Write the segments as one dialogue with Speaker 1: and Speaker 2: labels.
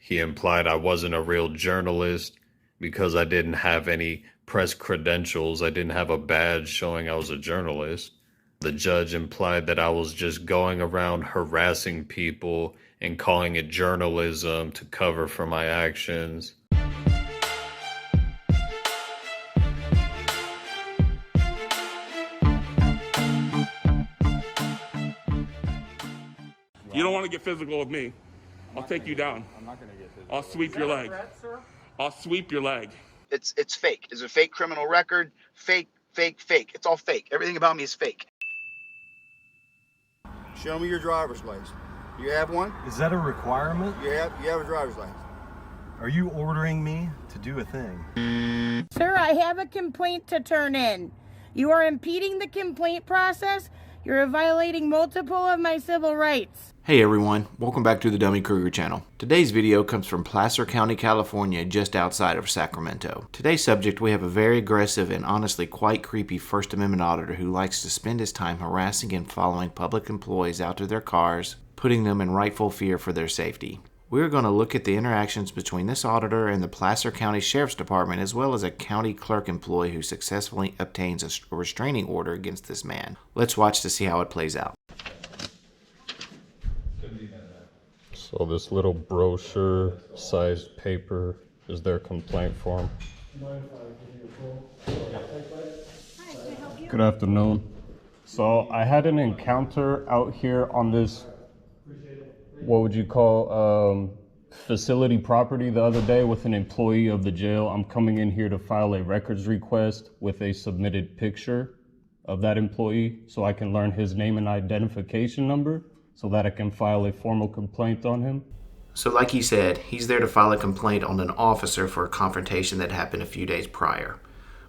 Speaker 1: He implied I wasn't a real journalist because I didn't have any press credentials. I didn't have a badge showing I was a journalist. The judge implied that I was just going around harassing people and calling it journalism to cover for my actions.
Speaker 2: You don't want to get physical with me. I'll take you down.
Speaker 3: I'm not going to get physical.
Speaker 2: I'll sweep your leg. I'll sweep your leg.
Speaker 4: It's fake. It's a fake criminal record. Fake. It's all fake. Everything about me is fake. Show me your driver's license. You have one?
Speaker 3: Is that a requirement?
Speaker 4: You have a driver's license.
Speaker 3: Are you ordering me to do a thing?
Speaker 5: Sir, I have a complaint to turn in. You are impeding the complaint process. You're violating multiple of my civil rights.
Speaker 6: Hey everyone, welcome back to the Thedummykruger channel. Today's video comes from Placer County, California, just outside of Sacramento. Today's subject, we have a very aggressive and honestly quite creepy First Amendment auditor who likes to spend his time harassing and following public employees out to their cars, putting them in rightful fear for their safety. We're going to look at the interactions between this auditor and the Placer County Sheriff's Department, as well as a county clerk employee who successfully obtains a restraining order against this man. Let's watch to see how it plays out.
Speaker 1: So this little brochure-sized paper is their complaint form. Good afternoon. So I had an encounter out here on this, what would you call, facility property the other day with an employee of the jail. I'm coming in here to file a records request with a submitted picture of that employee so I can learn his name and identification number, so that I can file a formal complaint on him.
Speaker 6: So like he said, he's there to file a complaint on an officer for a confrontation that happened a few days prior.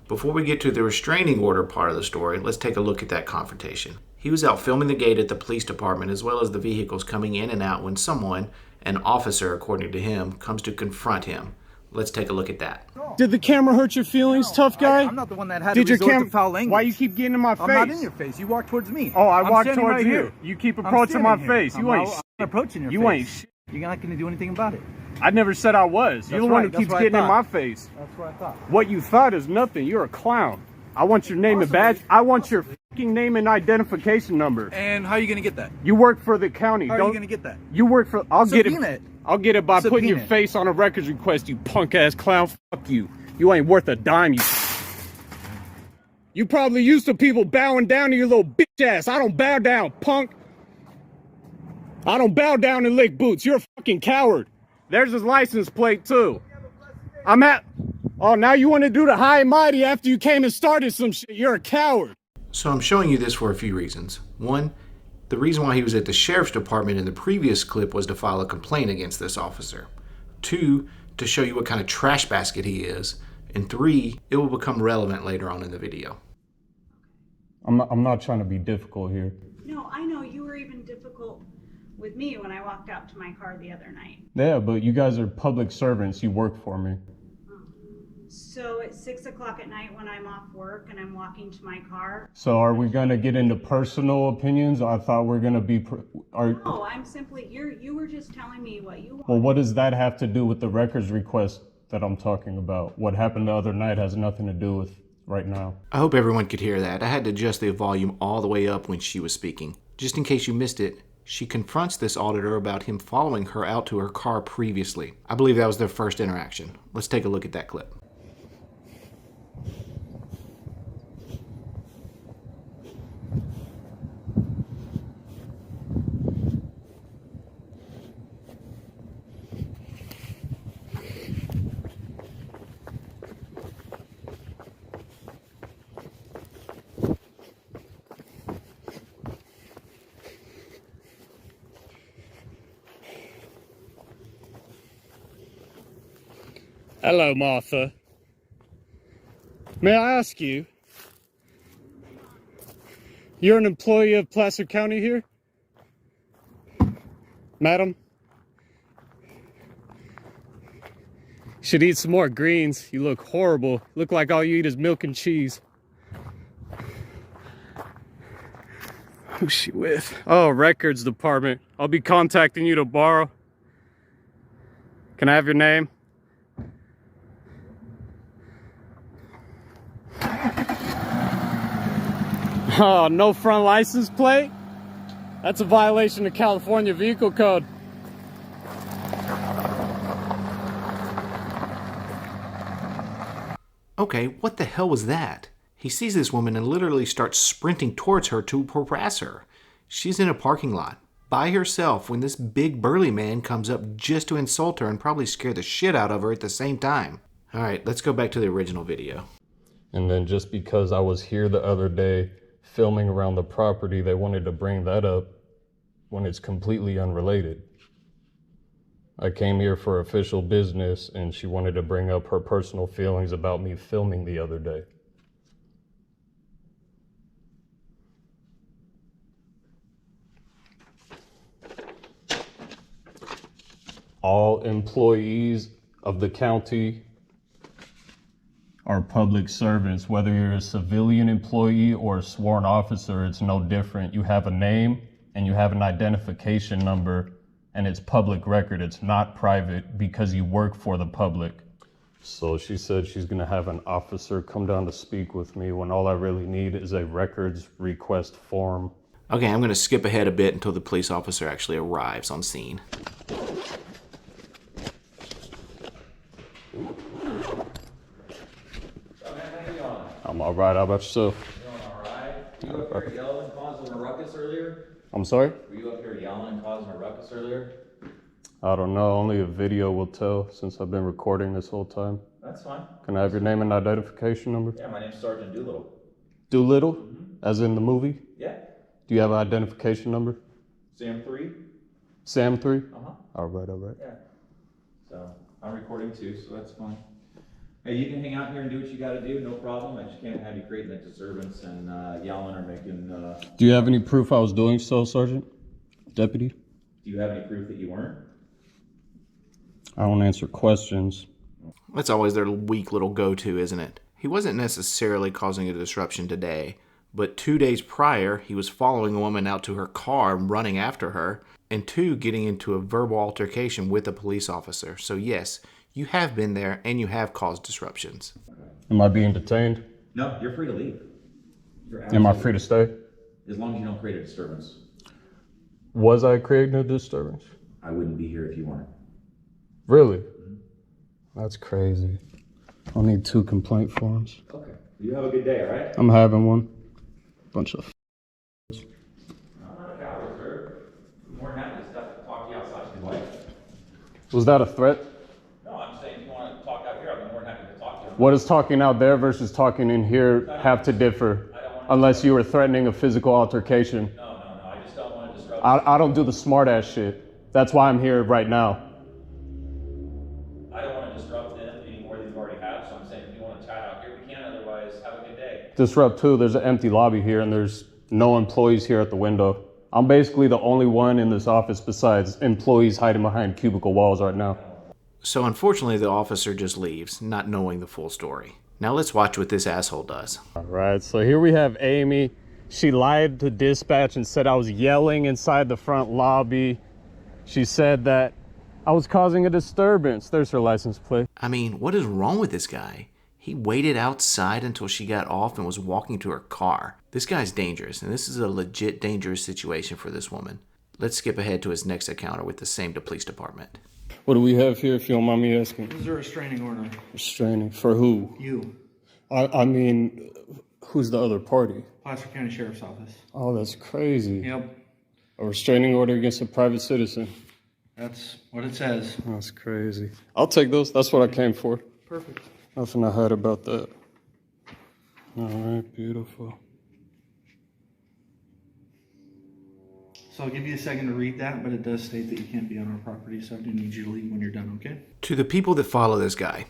Speaker 6: Before we get to the restraining order part of the story, let's take a look at that confrontation. He was out filming the gate at the police department as well as the vehicles coming in and out when someone, an officer according to him, comes to confront him. Let's take a look at that.
Speaker 7: Did the camera hurt your feelings, tough guy?
Speaker 8: I'm not the one that had to resort to foul language.
Speaker 7: Why you keep getting in my face?
Speaker 8: I'm not in your face. You walk towards me.
Speaker 7: Oh, I walk towards
Speaker 8: right
Speaker 7: you.
Speaker 8: Here.
Speaker 7: You keep approaching my face. You ain't
Speaker 8: I'm approaching your face.
Speaker 7: You ain't shit.
Speaker 8: You're not going to do anything about it.
Speaker 7: I never said I was. You're the one who keeps getting in my face.
Speaker 8: That's what I thought.
Speaker 7: What you thought is nothing. You're a clown. I want your name and badge. I want your fucking name and identification number.
Speaker 8: And how are you going to get that?
Speaker 7: You work for the county.
Speaker 8: How are you going to get that?
Speaker 7: You work for... I'll get it. I'll get it by putting your
Speaker 8: Subpoena.
Speaker 7: face on a records request, you punk-ass clown. Fuck you. You ain't worth a dime, you... You probably used to people bowing down to your little bitch ass. I don't bow down, punk. I don't bow down and lick boots. You're a fucking coward. There's his license plate, too. I'm at... Oh, now you want to do the high and mighty after you came and started some shit. You're a coward.
Speaker 6: So I'm showing you this for a few reasons. One, the reason why he was at the sheriff's department in the previous clip was to file a complaint against this officer. Two, to show you what kind of trash basket he is. And three, it will become relevant later on in the video.
Speaker 1: I'm not trying to be difficult here.
Speaker 9: No, I know you were even difficult with me when I walked out to my car the other night.
Speaker 1: Yeah, but you guys are public servants. You work for me.
Speaker 9: So at 6 o'clock at night when I'm off work and I'm walking to my car.
Speaker 1: So are we going to get into personal opinions? I thought we're going to be...
Speaker 9: No, I'm simply, you were just telling me what you want.
Speaker 1: Well, what does that have to do with the records request that I'm talking about? What happened the other night has nothing to do with right now.
Speaker 6: I hope everyone could hear that. I had to adjust the volume all the way up when she was speaking. Just in case you missed it, she confronts this auditor about him following her out to her car previously. I believe that was their first interaction. Let's take a look at that clip.
Speaker 7: Hello, Martha. May I ask you, you're an employee of Placer County here? Madam? Should eat some more greens. You look horrible. Look like all you eat is milk and cheese. Who's she with? Oh, records department. I'll be contacting you tomorrow. Can I have your name? Oh, no front license plate? That's a violation of California Vehicle Code.
Speaker 6: Okay, what the hell was that? He sees this woman and literally starts sprinting towards her to harass her. She's in a parking lot by herself when this big burly man comes up just to insult her and probably scare the shit out of her at the same time. Alright, let's go back to the original video.
Speaker 1: And then just because I was here the other day filming around the property, they wanted to bring that up when it's completely unrelated. I came here for official business and she wanted to bring up her personal feelings about me filming the other day. All employees of the county are public servants. Whether you're a civilian employee or a sworn officer, it's no different. You have a name and you have an identification number, and it's public record. It's not private because you work for the public. So she said she's gonna have an officer come down to speak with me when all I really need is a records request form.
Speaker 6: Okay, I'm gonna skip ahead a bit until the police officer actually arrives on scene.
Speaker 1: I'm all right. How about yourself?
Speaker 10: Doing all right. Were you up here yelling and causing a ruckus earlier?
Speaker 1: I'm sorry?
Speaker 10: Were you up here yelling and causing a ruckus earlier?
Speaker 1: I don't know. Only a video will tell since I've been recording this whole time.
Speaker 10: That's fine.
Speaker 1: Can I have your name and identification number?
Speaker 10: Yeah, my name's Sergeant Doolittle.
Speaker 1: Doolittle?
Speaker 10: Mm-hmm.
Speaker 1: As in the movie?
Speaker 10: Yeah.
Speaker 1: Do you have an identification number?
Speaker 10: Sam 3?
Speaker 1: Sam 3?
Speaker 10: Uh-huh.
Speaker 1: All right.
Speaker 10: Yeah. So, I'm recording too, so that's fine. Hey, you can hang out here and do what you gotta do, no problem. I just can't have you creating a disturbance and yelling or making,
Speaker 1: Do you have any proof I was doing so, Sergeant? Deputy?
Speaker 10: Do you have any proof that you weren't?
Speaker 1: I don't answer questions.
Speaker 6: That's always their weak little go-to, isn't it? He wasn't necessarily causing a disruption today, but 2 days prior, he was following a woman out to her car and running after her, and 2, getting into a verbal altercation with a police officer. So yes, you have been there and you have caused disruptions.
Speaker 1: Am I being detained?
Speaker 10: No, you're free to leave.
Speaker 1: Am I free to stay?
Speaker 10: As long as you don't create a disturbance.
Speaker 1: Was I creating a disturbance?
Speaker 10: I wouldn't be here if you weren't.
Speaker 1: Really? That's crazy. I'll need 2 complaint forms.
Speaker 10: Okay. You have a good day, all right?
Speaker 1: I'm having one. Bunch of
Speaker 10: I'm not a coward, sir. I'm more than happy to talk to you outside if you'd like.
Speaker 1: Was that a threat?
Speaker 10: No, I'm saying if you want to talk out here, I'd be more than happy to talk to you.
Speaker 1: What does talking out there versus talking in here have to differ? Unless you were threatening a physical altercation.
Speaker 10: No, I just don't want to disrupt
Speaker 1: I don't do the smart ass shit. That's why I'm here right now.
Speaker 10: I don't want to disrupt them any more than you already have, so I'm saying if you want to chat out here, we can. Otherwise, have a good day.
Speaker 1: Disrupt too. There's an empty lobby here and there's no employees here at the window. I'm basically the only one in this office besides employees hiding behind cubicle walls right now.
Speaker 6: So unfortunately, the officer just leaves, not knowing the full story. Now let's watch what this asshole does.
Speaker 1: All right, so here we have Amy. She lied to dispatch and said I was yelling inside the front lobby. She said that I was causing a disturbance. There's her license plate.
Speaker 6: I mean, what is wrong with this guy? He waited outside until she got off and was walking to her car. This guy's dangerous, and this is a legit dangerous situation for this woman. Let's skip ahead to his next encounter with the same police department.
Speaker 1: What do we have here, if you don't mind me asking?
Speaker 8: This is a restraining order.
Speaker 1: Restraining. For who?
Speaker 8: You.
Speaker 1: I mean, who's the other party?
Speaker 8: Placer County Sheriff's Office.
Speaker 1: Oh, that's crazy.
Speaker 8: Yep.
Speaker 1: A restraining order against a private citizen.
Speaker 8: That's what it says.
Speaker 1: That's crazy. I'll take those. That's what I came for.
Speaker 8: Perfect.
Speaker 1: Nothing I heard about that. All right, beautiful.
Speaker 8: So I'll give you a second to read that, but it does state that you can't be on our property, so I do need you to leave when you're done, okay?
Speaker 6: To the people that follow this guy,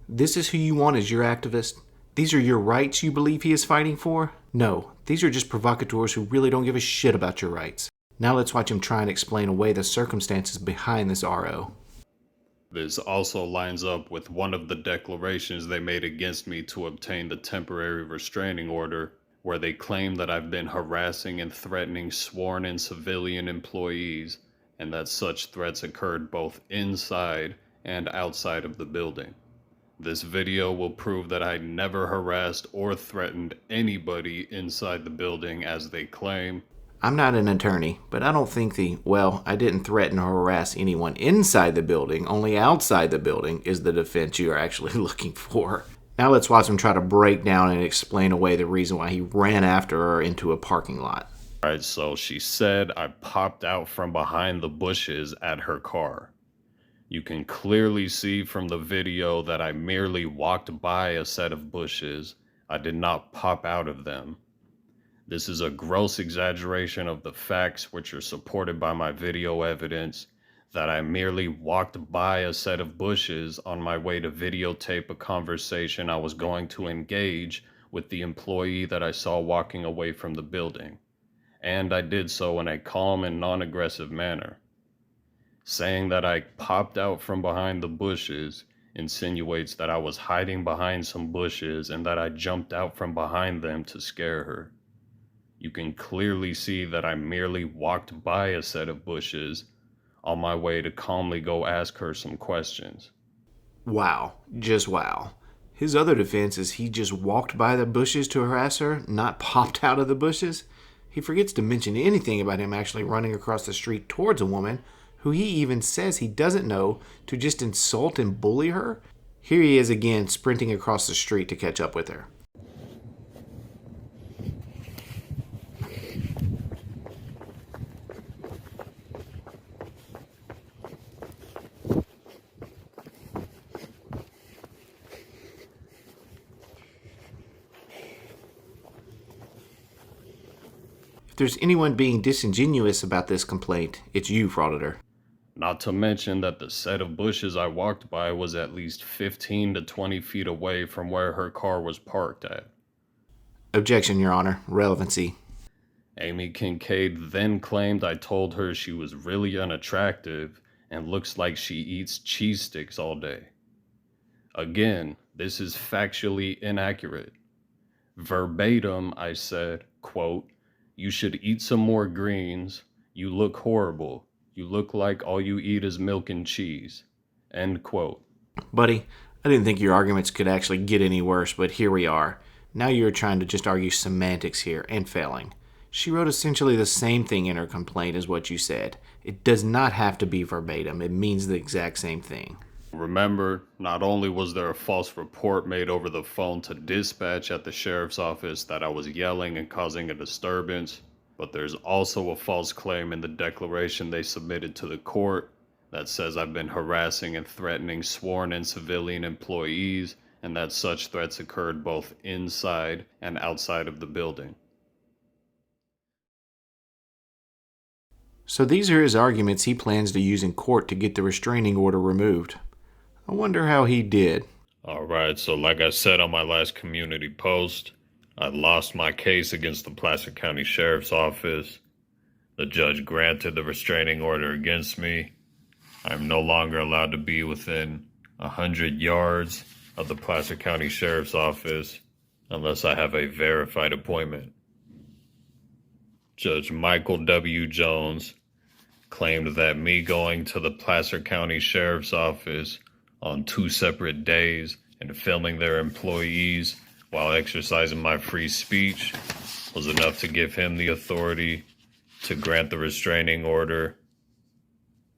Speaker 6: this is who you want as your activist? These are your rights you believe he is fighting for? No, these are just provocateurs who really don't give a shit about your rights. Now let's watch him try and explain away the circumstances behind this RO.
Speaker 1: This also lines up with one of the declarations they made against me to obtain the temporary restraining order, where they claim that I've been harassing and threatening sworn and civilian employees, and that such threats occurred both inside and outside of the building. This video will prove that I never harassed or threatened anybody inside the building as they claim.
Speaker 6: I'm not an attorney, but I don't think I didn't threaten or harass anyone inside the building, only outside the building is the defense you are actually looking for. Now let's watch him try to break down and explain away the reason why he ran after her into a parking lot.
Speaker 1: Alright, so she said I popped out from behind the bushes at her car. You can clearly see from the video that I merely walked by a set of bushes. I did not pop out of them. This is a gross exaggeration of the facts which are supported by my video evidence that I merely walked by a set of bushes on my way to videotape a conversation I was going to engage with the employee that I saw walking away from the building. And I did so in a calm and non-aggressive manner. Saying that I popped out from behind the bushes insinuates that I was hiding behind some bushes and that I jumped out from behind them to scare her. You can clearly see that I merely walked by a set of bushes on my way to calmly go ask her some questions.
Speaker 6: Wow. Just wow. His other defense is he just walked by the bushes to harass her, not popped out of the bushes. He forgets to mention anything about him actually running across the street towards a woman who he even says he doesn't know, to just insult and bully her. Here he is again, sprinting across the street to catch up with her. If there's anyone being disingenuous about this complaint, it's you, Auditor.
Speaker 1: Not to mention that the set of bushes I walked by was at least 15 to 20 feet away from where her car was parked at.
Speaker 6: Objection, Your Honor. Relevancy.
Speaker 1: Amy Kincaid then claimed I told her she was really unattractive and looks like she eats cheese sticks all day. Again, this is factually inaccurate. Verbatim, I said, quote, "You should eat some more greens. You look horrible. You look like all you eat is milk and cheese." End quote.
Speaker 6: Buddy, I didn't think your arguments could actually get any worse, but here we are. Now you're trying to just argue semantics here, and failing. She wrote essentially the same thing in her complaint as what you said. It does not have to be verbatim. It means the exact same thing.
Speaker 1: Remember, not only was there a false report made over the phone to dispatch at the sheriff's office that I was yelling and causing a disturbance, but there's also a false claim in the declaration they submitted to the court that says I've been harassing and threatening sworn and civilian employees, and that such threats occurred both inside and outside of the building.
Speaker 6: So these are his arguments he plans to use in court to get the restraining order removed. I wonder how he did.
Speaker 1: Alright, so like I said on my last community post, I lost my case against the Placer County Sheriff's Office. The judge granted the restraining order against me. I'm no longer allowed to be within 100 yards of the Placer County Sheriff's Office unless I have a verified appointment. Judge Michael W. Jones claimed that me going to the Placer County Sheriff's Office on 2 separate days and filming their employees while exercising my free speech was enough to give him the authority to grant the restraining order,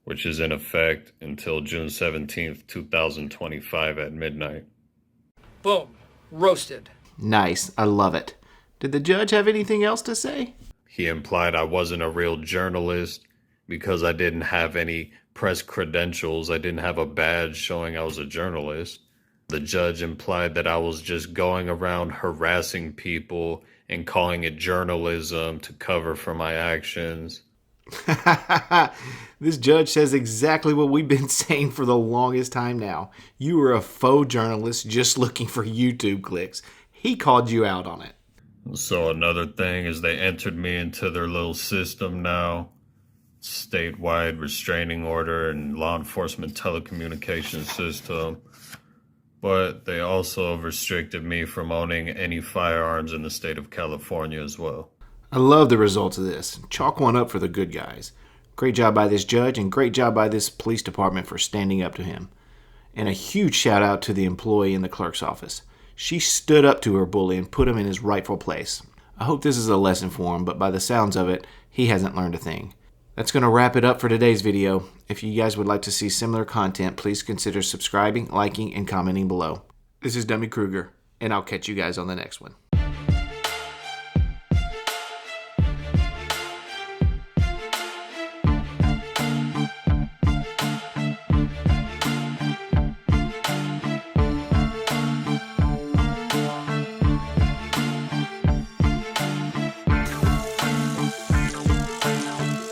Speaker 1: which is in effect until June 17th, 2025 at midnight.
Speaker 11: Boom. Roasted.
Speaker 6: Nice. I love it. Did the judge have anything else to say?
Speaker 1: He implied I wasn't a real journalist because I didn't have any press credentials. I didn't have a badge showing I was a journalist. The judge implied that I was just going around harassing people and calling it journalism to cover for my actions.
Speaker 6: This judge says exactly what we've been saying for the longest time now. You were a faux journalist just looking for YouTube clicks. He called you out on it.
Speaker 1: So another thing is they entered me into their little system now. Statewide restraining order and law enforcement telecommunications system. But they also restricted me from owning any firearms in the state of California as well.
Speaker 6: I love the results of this. Chalk one up for the good guys. Great job by this judge and great job by this police department for standing up to him. And a huge shout out to the employee in the clerk's office. She stood up to her bully and put him in his rightful place. I hope this is a lesson for him, but by the sounds of it, he hasn't learned a thing. That's going to wrap it up for today's video. If you guys would like to see similar content, please consider subscribing, liking, and commenting below. This is Dummy Kruger, and I'll catch you guys on the next one.